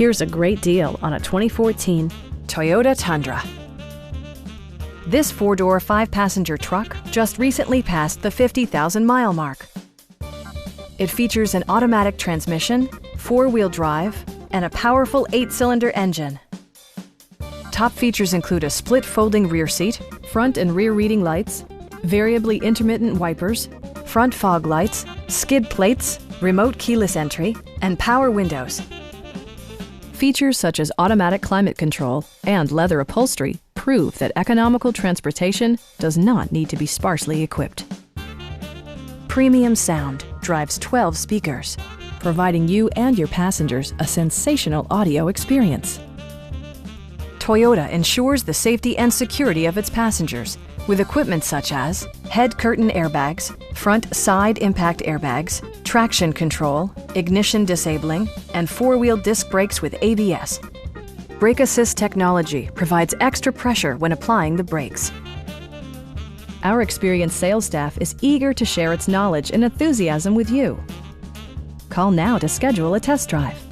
Here's a great deal on a 2014 Toyota Tundra. This four-door, five-passenger truck just recently passed the 50,000-mile mark. It features an automatic transmission, four-wheel drive, and a powerful 8-cylinder engine. Top features include a split folding rear seat, front and rear reading lights, variably intermittent wipers, front fog lights, skid plates, remote keyless entry, and power windows. Features such as automatic climate control and leather upholstery prove that economical transportation does not need to be sparsely equipped. Premium sound drives 12 speakers, providing you and your passengers a sensational audio experience. Toyota ensures the safety and security of its passengers with equipment such as head curtain airbags, front side impact airbags, traction control, ignition disabling, and four-wheel disc brakes with ABS. Brake Assist technology provides extra pressure when applying the brakes. Our experienced sales staff is eager to share its knowledge and enthusiasm with you. Call now to schedule a test drive.